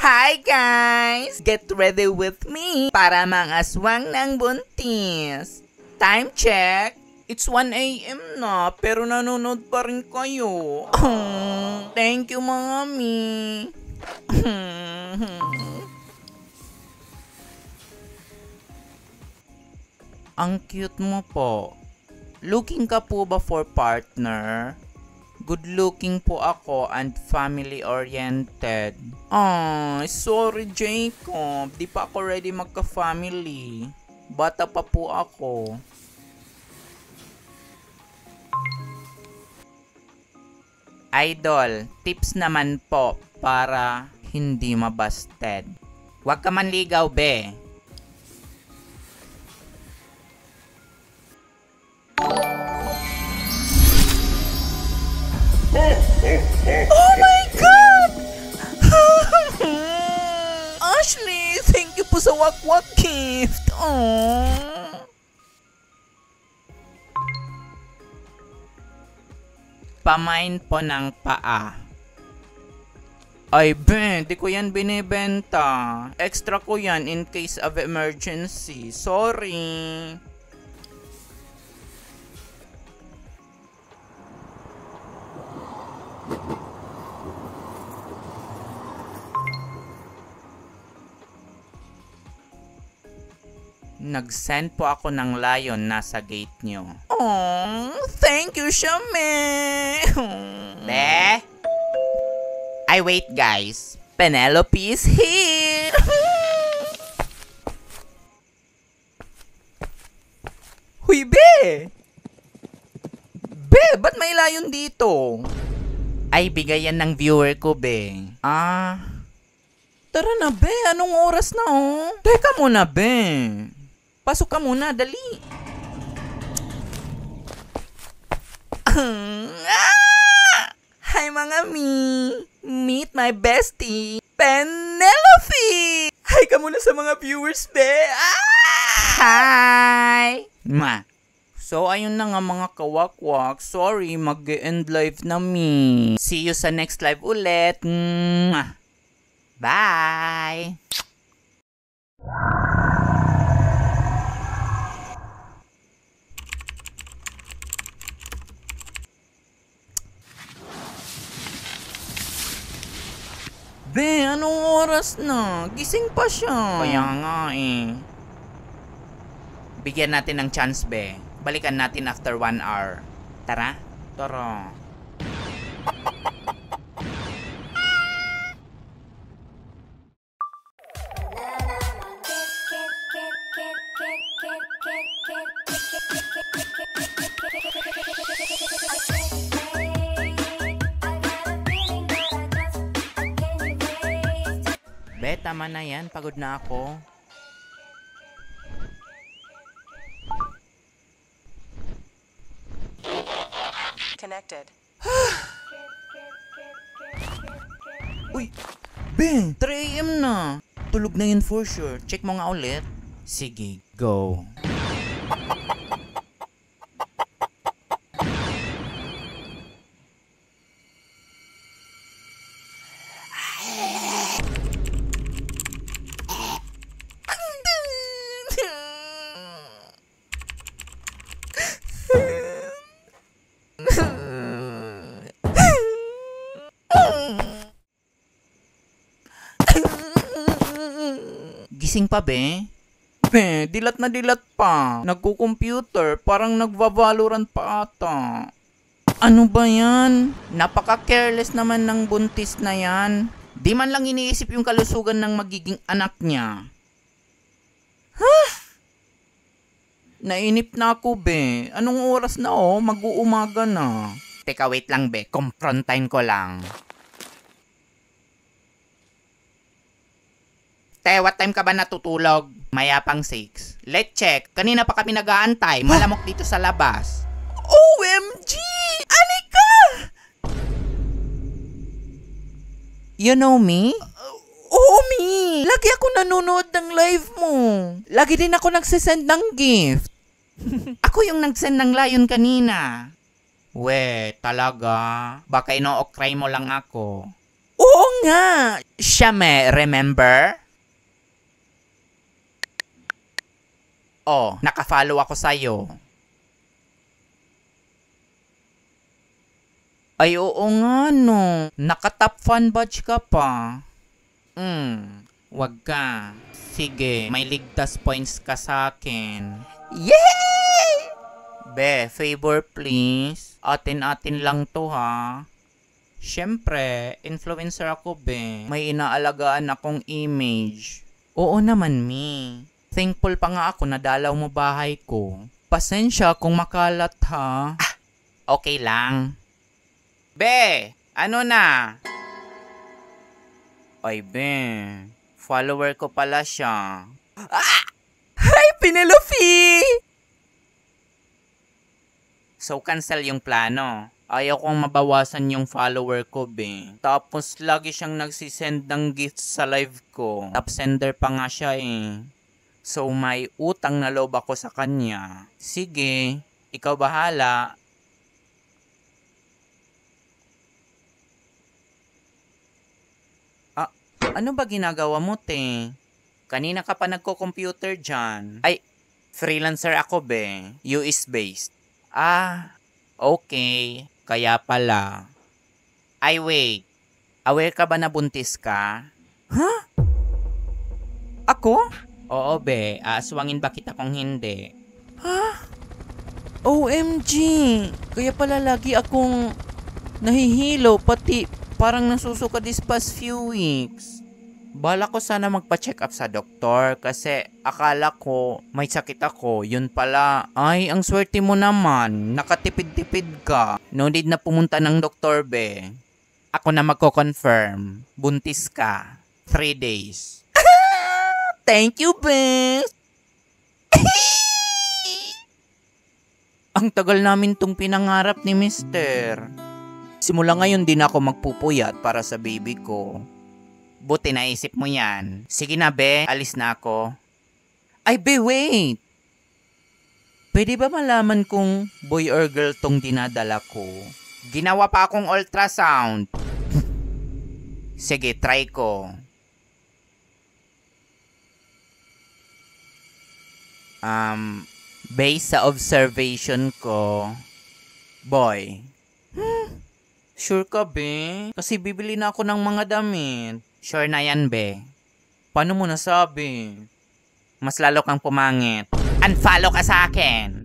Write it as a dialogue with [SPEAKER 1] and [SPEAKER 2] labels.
[SPEAKER 1] Hi guys! Get ready with me para mangaswang ng buntis. Time check. It's 1 AM na pero nanonood pa rin kayo. Thank you mami. Ang cute mo po. Looking ka po ba for partner? Good looking po ako and family oriented. Sorry Jacob, di pa ako ready magka-family. Bata pa po ako. Idol, tips naman po para hindi mabasted. Huwag ka manligaw be. Oh my God! Ashley, thank you po sa wakwak gift. Pamain po ng paa. Ay Ben, di ko yan binibenta. Extra ko yan in case of emergency. Sorry. Nag-send po ako ng lion nasa gate nyo. Thank you, Shame! Be? Ay, wait guys. Penelope is here! Huy, Be! Be, ba't may lion dito? Ay, bigay yan ng viewer ko, Be. Tara na, Be. Anong oras na, Teka muna, Be. Pasok ka muna, dali. Hi mga meet my bestie, Penelope! Hi ka muna sa mga viewers, be. Hi! So, ayun na nga mga kawakwak. Sorry, mag-end live na me. See you sa next live ulit. Bye! Be, anong oras na? Gising pa siya. Kaya nga eh. Bigyan natin ng chance, be. Balikan natin after 1 hour. Tara? Tara. Be, tama na yan. Pagod na ako.
[SPEAKER 2] Connected.
[SPEAKER 1] Uy! Be! 3 AM na! Tulog na yun for sure. Check mo nga ulit. Sige, go. Gising pa, be? Be, dilat na dilat pa. Nagko-computer, parang nagva-Valorant pa ata. Ano ba yan? Napaka-careless naman ng buntis na yan. Di man lang iniisip yung kalusugan ng magiging anak niya. Nainip na ako, be. Anong oras na, mag-uumaga na. Teka, wait lang, be. Confrontahin ko lang. Te, what time ka ba natutulog? Maya pang 6. Let's check. Kanina pa kami nag-aantay. Malamok dito sa labas. OMG! Anika! You know me? Me! Lagi ako nanonood ng live mo. Lagi din ako nagsisend ng gift. Ako yung nagsend ng lion kanina. We, talaga? Baka ino-okray mo lang ako. Oo nga! Siya remember? Oh, nakafollow ako sa'yo. Ay, oo nga no. Naka-top fan badge ka pa. Wag ka. Sige, may ligtas points ka sa akin. Yay! Be, favor please. Atin-atin lang to ha. Siyempre, influencer ako be. May inaalagaan akong image. Oo naman mi. Thankful pa nga ako na dalaw mo bahay ko. Pasensya kung makalat ha. Okay lang. Be, ano na? Ay be, follower ko pala siya. Hi Penelope! So cancel yung plano. Ayaw kong mabawasan yung follower ko, be. Tapos lagi siyang nagsisend ng gifts sa live ko. Top sender pa nga siya eh. So may utang na loob ako sa kanya. Sige, ikaw bahala. Ano ba ginagawa mo, te? Kanina ka pa nagko-computer dyan. Ay, freelancer ako, be. US-based. Okay. Kaya pala. Ay, wait. Aware ka ba na buntis ka? Huh? Ako? Oo, be. Aaswangin ba kita kung hindi? OMG! Kaya pala lagi akong nahihilo, pati parang nasusuka this past few weeks. Bala ko sana magpa-check up sa doktor kasi akala ko may sakit ako. Yun pala, ay ang swerte mo naman, nakatipid-tipid ka. No need na pumunta ng doktor be. Ako na magko-confirm, buntis ka. 3 days. Thank you be! Ang tagal namin tong pinangarap ni Mister. Simula ngayon din ako magpupuyat para sa baby ko. Buti naisip mo yan. Sige na, be. Alis na ako. Ay, be, wait. Pwede ba malaman kung boy or girl tong dinadala ko? Ginawa pa akong ultrasound. Sige, try ko. Based sa observation ko, boy. Sure ka, be? Kasi bibili na ako ng mga damit. Sure na yan, be. Paano mo nasabi? Mas lalo kang pumangit. Unfollow ka sa akin.